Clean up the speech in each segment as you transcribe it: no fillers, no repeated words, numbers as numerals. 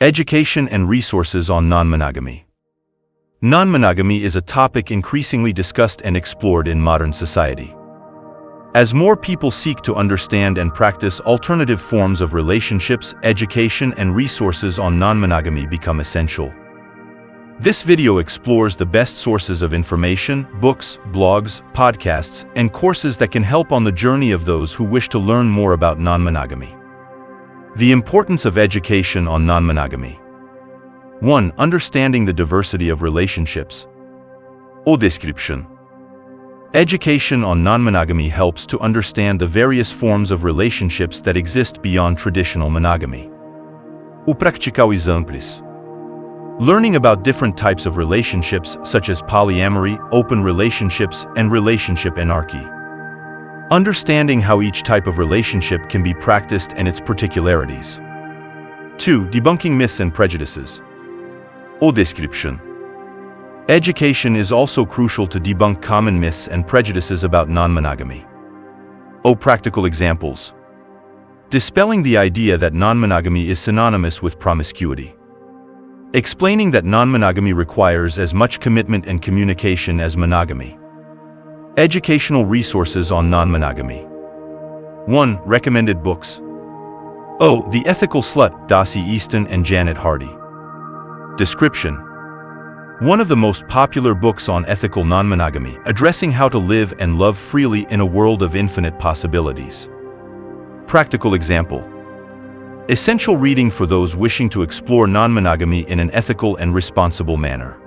Education and resources on non-monogamy. Non-monogamy is a topic increasingly discussed and explored in modern society. As more people seek to understand and practice alternative forms of relationships, education and resources on non-monogamy become essential. This video explores the best sources of information, books, blogs, podcasts, and courses that can help on the journey of those who wish to learn more about non-monogamy. The importance of education on non-monogamy. 1. Understanding the diversity of relationships. Description. Education on non-monogamy helps to understand the various forms of relationships that exist beyond traditional monogamy. Praticar exemplos. Learning about different types of relationships such as polyamory, open relationships, and relationship anarchy. Understanding how each type of relationship can be practiced and its particularities. 2. Debunking myths and prejudices. Description. Education is also crucial to debunk common myths and prejudices about non-monogamy. Practical examples. Dispelling the idea that non-monogamy is synonymous with promiscuity. Explaining that non-monogamy requires as much commitment and communication as monogamy. Educational resources on non-monogamy. 1. Recommended books. The Ethical Slut, Dossie Easton and Janet Hardy. Description. One of the most popular books on ethical non-monogamy, addressing how to live and love freely in a world of infinite possibilities. Practical example. Essential reading for those wishing to explore non-monogamy in an ethical and responsible manner.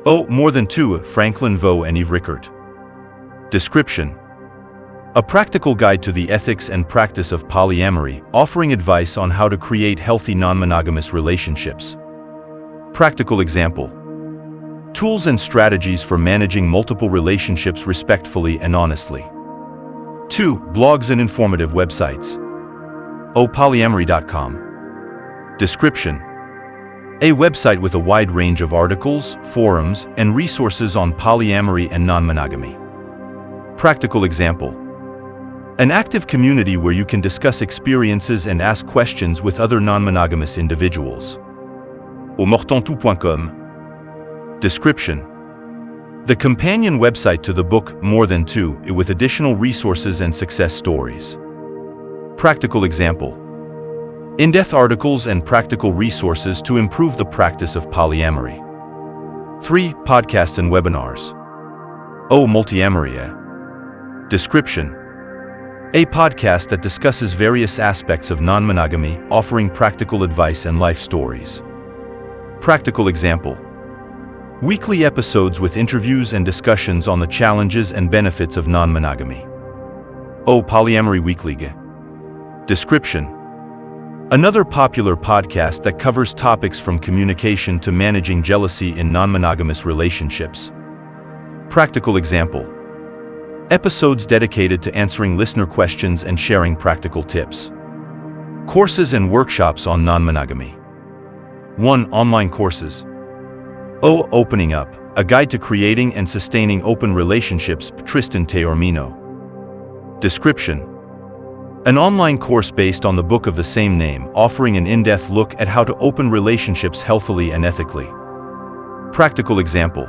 More Than Two, Franklin Vo and Eve Rickert. Description. A practical guide to the ethics and practice of polyamory, offering advice on how to create healthy non-monogamous relationships. Practical example. Tools and strategies for managing multiple relationships respectfully and honestly. 2. Blogs and informative websites. Polyamory.com. Description. A website with a wide range of articles, forums, and resources on polyamory and non-monogamy. Practical example. An active community where you can discuss experiences and ask questions with other non-monogamous individuals. Mortontout.com. Description. The companion website to the book More Than Two, with additional resources and success stories. Practical example. In-depth articles and practical resources to improve the practice of polyamory. 3. Podcasts and webinars. Multiamory. Description. A podcast that discusses various aspects of non-monogamy, offering practical advice and life stories. Practical example. Weekly episodes with interviews and discussions on the challenges and benefits of non-monogamy. Polyamory Weekly. Description. Another popular podcast that covers topics from communication to managing jealousy in non-monogamous relationships. Practical example. Episodes dedicated to answering listener questions and sharing practical tips. Courses and workshops on non-monogamy. 1. Online courses. Opening Up, a guide to creating and sustaining open relationships, Tristan Taormino. Description. An online course based on the book of the same name, offering an in-depth look at how to open relationships healthily and ethically. Practical example.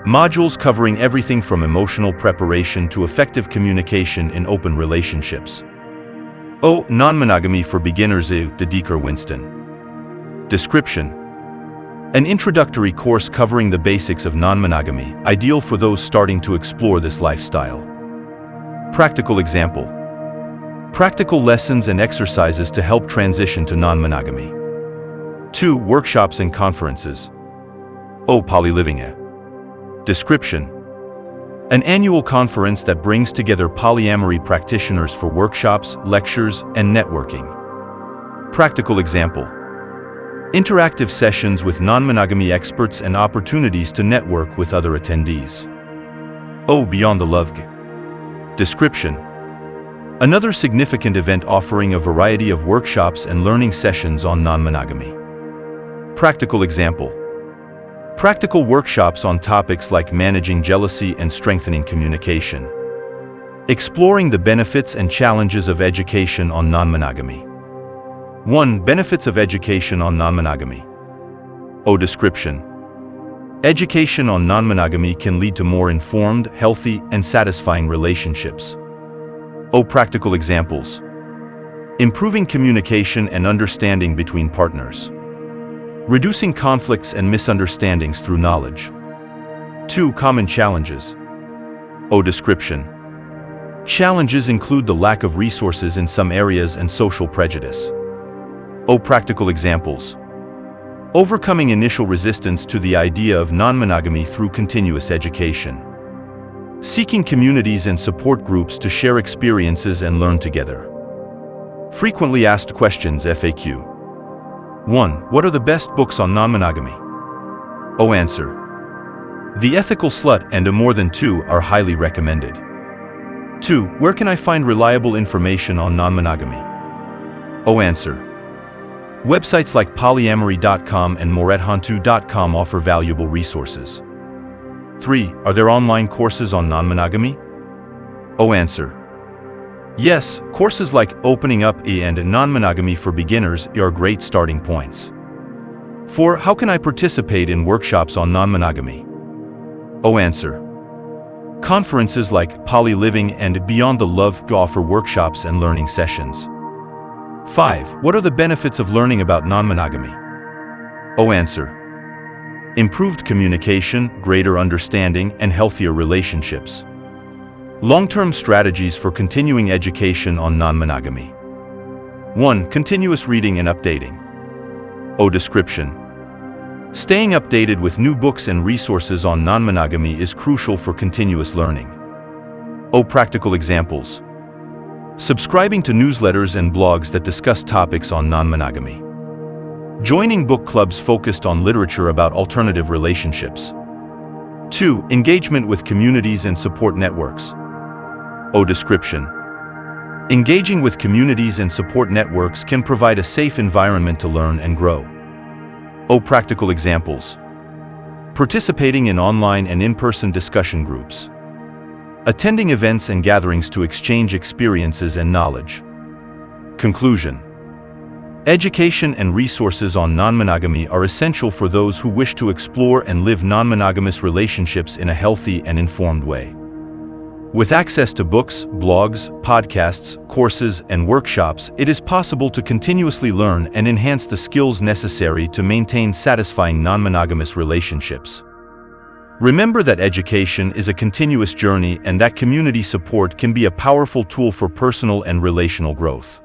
Modules covering everything from emotional preparation to effective communication in open relationships. Non-monogamy for beginners, Dedeker Winston. Description. An introductory course covering the basics of non-monogamy, ideal for those starting to explore this lifestyle. Practical example. Practical lessons and exercises to help transition to non-monogamy. 2. Workshops and conferences. Polyliving. Description. An annual conference that brings together polyamory practitioners for workshops, lectures, and networking. Practical example. Interactive sessions with non-monogamy experts and opportunities to network with other attendees. Beyond the Love. Description. Another significant event offering a variety of workshops and learning sessions on non-monogamy. Practical example. Practical workshops on topics like managing jealousy and strengthening communication. Exploring the benefits and challenges of education on non-monogamy. 1. Benefits of education on non-monogamy. Description. Education on non-monogamy can lead to more informed, healthy, and satisfying relationships. Practical examples. Improving communication and understanding between partners. Reducing conflicts and misunderstandings through knowledge. 2. Common challenges. Description. Challenges include the lack of resources in some areas and social prejudice. Practical examples. Overcoming initial resistance to the idea of non-monogamy through continuous education. Seeking communities and support groups to share experiences and learn together. Frequently asked questions FAQ. 1. What are the best books on non-monogamy? Answer. The Ethical Slut and A More Than Two are highly recommended. 2. Where can I find reliable information on non-monogamy? Answer. Websites like polyamory.com and morethantu.com offer valuable resources. 3. Are there online courses on non-monogamy? Answer. Yes, courses like Opening Up and Non-Monogamy for Beginners are great starting points. 4. How can I participate in workshops on non-monogamy? Answer. Conferences like Poly Living and Beyond the Love offer workshops and learning sessions. 5. What are the benefits of learning about non-monogamy? Answer. Improved communication, greater understanding, and healthier relationships. Long-term strategies for continuing education on non-monogamy. 1. Continuous reading and updating. Description. Staying updated with new books and resources on non-monogamy is crucial for continuous learning. Practical examples. Subscribing to newsletters and blogs that discuss topics on non-monogamy. Joining book clubs focused on literature about alternative relationships. 2. Engagement with communities and support networks. Description. Engaging with communities and support networks can provide a safe environment to learn and grow. Practical examples. Participating in online and in-person discussion groups. Attending events and gatherings to exchange experiences and knowledge. Conclusion. Education and resources on non-monogamy are essential for those who wish to explore and live non-monogamous relationships in a healthy and informed way. With access to books, blogs, podcasts, courses, and workshops, it is possible to continuously learn and enhance the skills necessary to maintain satisfying non-monogamous relationships. Remember that education is a continuous journey and that community support can be a powerful tool for personal and relational growth.